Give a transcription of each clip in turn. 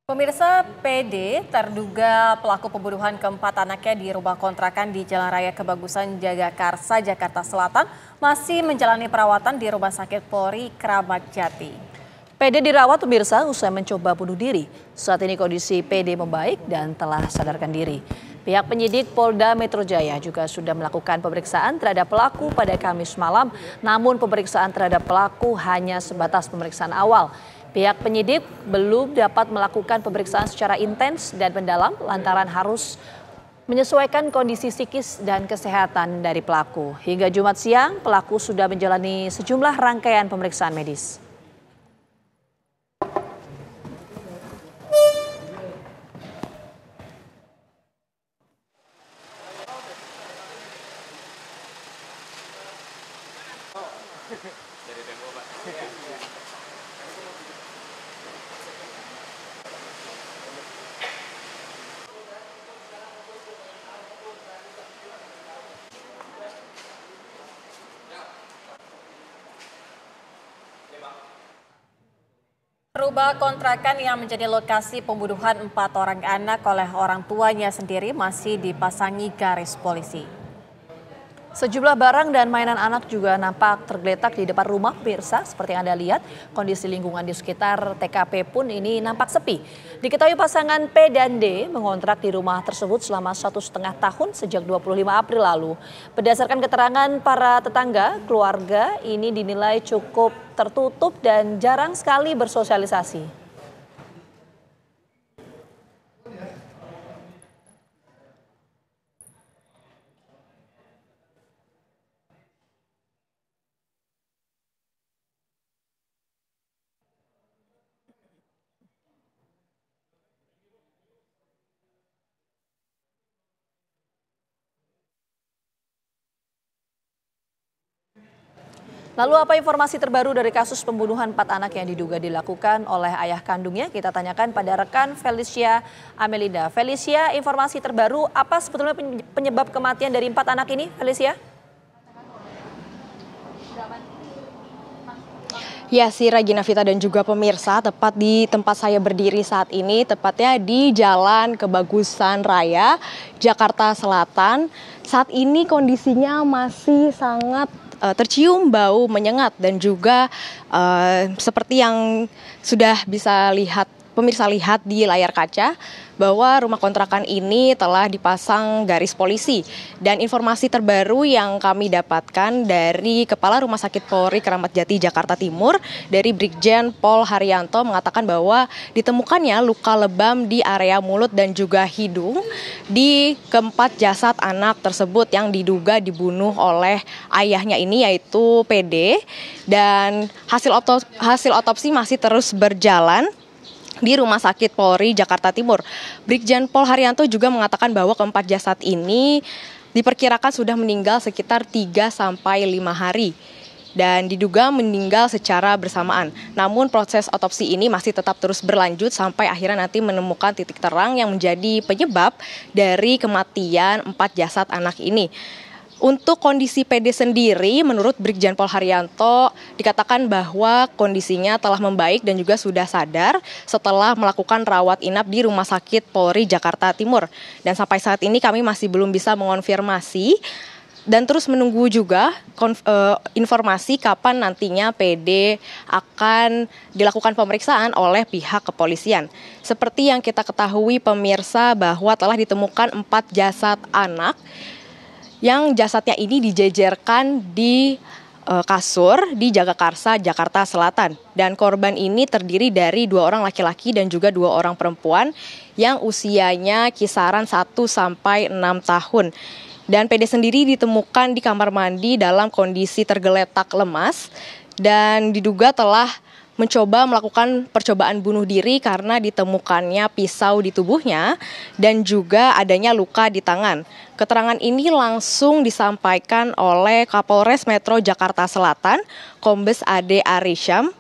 Pemirsa, PD terduga pelaku pembunuhan keempat anaknya di rumah kontrakan di Jalan Raya Kebagusan Jagakarsa, Jakarta Selatan masih menjalani perawatan di Rumah Sakit Polri Kramat Jati. PD dirawat pemirsa usai mencoba bunuh diri. Saat ini kondisi PD membaik dan telah sadarkan diri. Pihak penyidik Polda Metro Jaya juga sudah melakukan pemeriksaan terhadap pelaku pada Kamis malam, namun pemeriksaan terhadap pelaku hanya sebatas pemeriksaan awal. Pihak penyidik belum dapat melakukan pemeriksaan secara intens dan mendalam lantaran harus menyesuaikan kondisi psikis dan kesehatan dari pelaku. Hingga Jumat siang, pelaku sudah menjalani sejumlah rangkaian pemeriksaan medis. Dari Tempo, Pak. Rumah kontrakan yang menjadi lokasi pembunuhan 4 orang anak oleh orang tuanya sendiri masih dipasangi garis polisi. Sejumlah barang dan mainan anak juga nampak tergeletak di depan rumah pemirsa. Seperti yang Anda lihat, kondisi lingkungan di sekitar TKP pun ini nampak sepi. Diketahui pasangan P dan D mengontrak di rumah tersebut selama 1,5 tahun sejak 25 April lalu. Berdasarkan keterangan para tetangga, keluarga ini dinilai cukup tertutup dan jarang sekali bersosialisasi. Lalu apa informasi terbaru dari kasus pembunuhan 4 anak yang diduga dilakukan oleh ayah kandungnya? Kita tanyakan pada rekan Felicia Amelinda. Felicia, informasi terbaru apa sebetulnya penyebab kematian dari 4 anak ini, Felicia? Ya, Regina Vita dan juga pemirsa, tepat di tempat saya berdiri saat ini, tepatnya di Jalan Kebagusan Raya, Jakarta Selatan. Saat ini kondisinya masih sangat tercium bau menyengat dan juga seperti yang sudah bisa pemirsa lihat di layar kaca bahwa rumah kontrakan ini telah dipasang garis polisi. Dan informasi terbaru yang kami dapatkan dari Kepala Rumah Sakit Polri Kramat Jati Jakarta Timur dari Brigjen Pol Haryanto mengatakan bahwa ditemukannya luka lebam di area mulut dan juga hidung di keempat jasad anak tersebut yang diduga dibunuh oleh ayahnya ini yaitu PD, dan hasil otopsi masih terus berjalan di Rumah Sakit Polri Jakarta Timur. Brigjen Pol Haryanto juga mengatakan bahwa keempat jasad ini diperkirakan sudah meninggal sekitar 3-5 hari dan diduga meninggal secara bersamaan. Namun proses otopsi ini masih tetap terus berlanjut sampai akhirnya nanti menemukan titik terang yang menjadi penyebab dari kematian 4 jasad anak ini. Untuk kondisi PD sendiri, menurut Brigjen Pol Haryanto, dikatakan bahwa kondisinya telah membaik dan juga sudah sadar setelah melakukan rawat inap di Rumah Sakit Polri Jakarta Timur. Dan sampai saat ini kami masih belum bisa mengonfirmasi dan terus menunggu juga informasi kapan nantinya PD akan dilakukan pemeriksaan oleh pihak kepolisian. Seperti yang kita ketahui pemirsa bahwa telah ditemukan 4 jasad anak yang jasadnya ini dijejerkan di kasur di Jagakarsa, Jakarta Selatan. Dan korban ini terdiri dari 2 orang laki-laki dan juga 2 orang perempuan yang usianya kisaran 1-6 tahun. Dan PD sendiri ditemukan di kamar mandi dalam kondisi tergeletak lemas dan diduga telah mencoba melakukan percobaan bunuh diri karena ditemukannya pisau di tubuhnya dan juga adanya luka di tangan. Keterangan ini langsung disampaikan oleh Kapolres Metro Jakarta Selatan, Kombes AD Arisyam,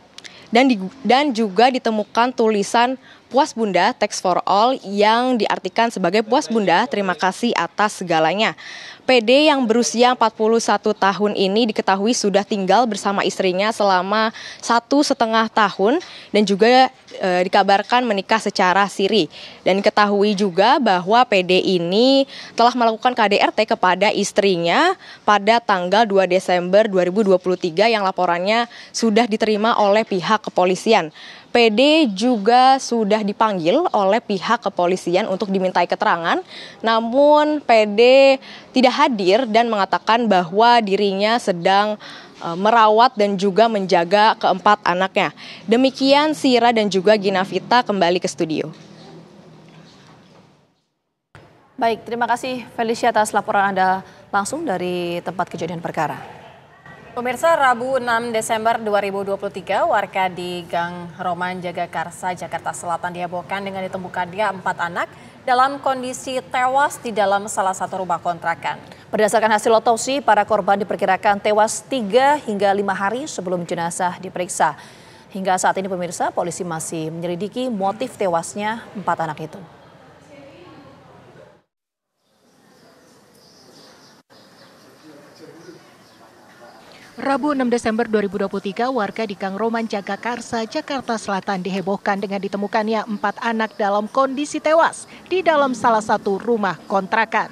dan juga ditemukan tulisan puas bunda thanks for all yang diartikan sebagai puas bunda terima kasih atas segalanya. PD yang berusia 41 tahun ini diketahui sudah tinggal bersama istrinya selama 1,5 tahun dan juga dikabarkan menikah secara siri. Dan diketahui juga bahwa PD ini telah melakukan KDRT kepada istrinya pada tanggal 2 Desember 2023 yang laporannya sudah diterima oleh pihak kepolisian. PD juga sudah dipanggil oleh pihak kepolisian untuk dimintai keterangan, namun PD tidak hadir dan mengatakan bahwa dirinya sedang merawat dan juga menjaga keempat anaknya. Demikian Sira dan juga Ginavita kembali ke studio. Baik, terima kasih Felicia atas laporan Anda langsung dari tempat kejadian perkara. Pemirsa, Rabu 6 Desember 2023, warga di Gang Roman Jagakarsa, Jakarta Selatan dihebohkan dengan ditemukannya 4 anak dalam kondisi tewas di dalam salah satu rumah kontrakan. Berdasarkan hasil otopsi, para korban diperkirakan tewas 3 hingga 5 hari sebelum jenazah diperiksa. Hingga saat ini pemirsa, polisi masih menyelidiki motif tewasnya 4 anak itu. Rabu 6 Desember 2023, warga di Gang Roman Jagakarsa, Jakarta Selatan dihebohkan dengan ditemukannya 4 anak dalam kondisi tewas di dalam salah satu rumah kontrakan.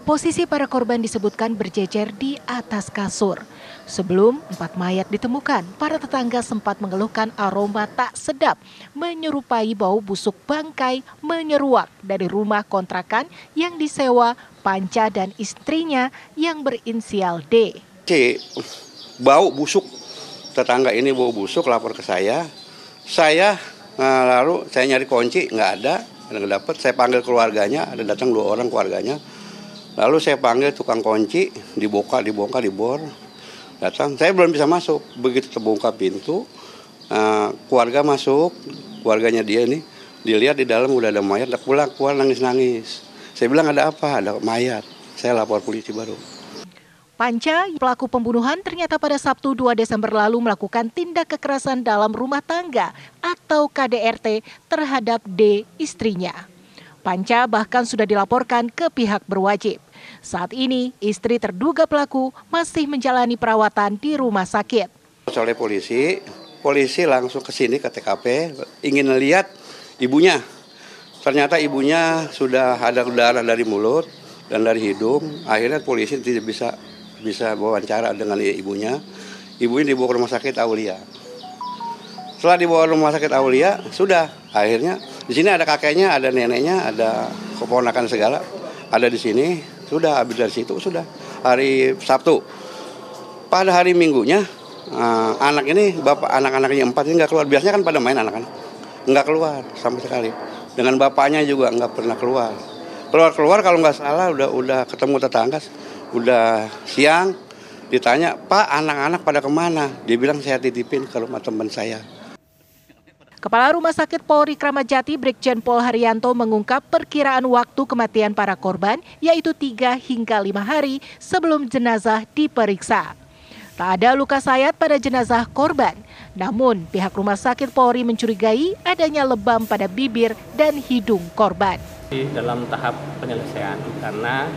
Posisi para korban disebutkan berjejer di atas kasur. Sebelum 4 mayat ditemukan, para tetangga sempat mengeluhkan aroma tak sedap, menyerupai bau busuk bangkai menyeruak dari rumah kontrakan yang disewa Panca dan istrinya yang berinisial D. Bau busuk, tetangga ini bau busuk lapor ke saya lalu saya nyari kunci nggak dapat, saya panggil keluarganya, ada datang 2 orang keluarganya, lalu saya panggil tukang kunci, dibongkar dibor, datang, saya belum bisa masuk, begitu terbongkar pintu, keluarga masuk, keluarganya dia ini, dilihat di dalam udah ada mayat, keluar nangis, saya bilang ada apa, ada mayat, saya lapor polisi baru. Panca, pelaku pembunuhan, ternyata pada Sabtu 2 Desember lalu melakukan tindak kekerasan dalam rumah tangga atau KDRT terhadap D, istrinya. Panca bahkan sudah dilaporkan ke pihak berwajib. Saat ini, istri terduga pelaku masih menjalani perawatan di rumah sakit. Oleh polisi langsung ke sini ke TKP, ingin lihat ibunya. Ternyata ibunya sudah ada darah dari mulut dan dari hidung. Akhirnya polisi tidak bisa wawancara dengan ibunya. Ibunya dibawa ke rumah sakit Aulia. Setelah dibawa ke rumah sakit Aulia, sudah akhirnya di sini ada kakeknya, ada neneknya, ada keponakan segala, ada di sini. Sudah habis dari situ sudah hari Sabtu. Pada hari Minggunya anak ini anak-anaknya 4 ini nggak keluar. Biasanya kan pada main anak-anak, nggak keluar sama sekali. Dengan bapaknya juga nggak pernah keluar. Keluar kalau nggak salah udah ketemu tetangga. Udah siang, ditanya, Pak anak-anak pada kemana? Dia bilang saya titipin ke rumah teman saya. Kepala Rumah Sakit Polri Kramat Jati Brigjen Pol Haryanto mengungkap perkiraan waktu kematian para korban yaitu 3 hingga 5 hari sebelum jenazah diperiksa. Tak ada luka sayat pada jenazah korban, namun pihak Rumah Sakit Polri mencurigai adanya lebam pada bibir dan hidung korban. Dalam tahap penyelesaian karena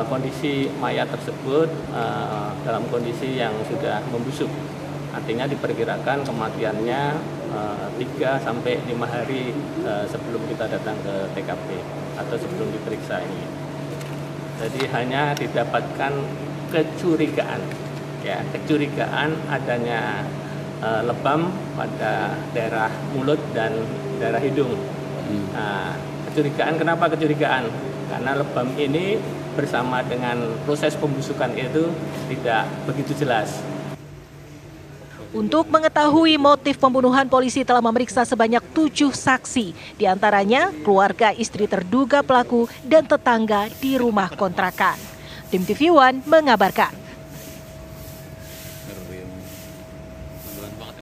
kondisi mayat tersebut dalam kondisi yang sudah membusuk. Artinya diperkirakan kematiannya 3 sampai 5 hari sebelum kita datang ke TKP atau sebelum diperiksa ini. Jadi hanya didapatkan kecurigaan adanya lebam pada daerah mulut dan daerah hidung. Kecurigaan, kenapa kecurigaan? Karena lebam ini bersama dengan proses pembusukan itu tidak begitu jelas. Untuk mengetahui motif pembunuhan, polisi telah memeriksa sebanyak 7 saksi, diantaranya keluarga istri terduga pelaku dan tetangga di rumah kontrakan. Tim TV One mengabarkan.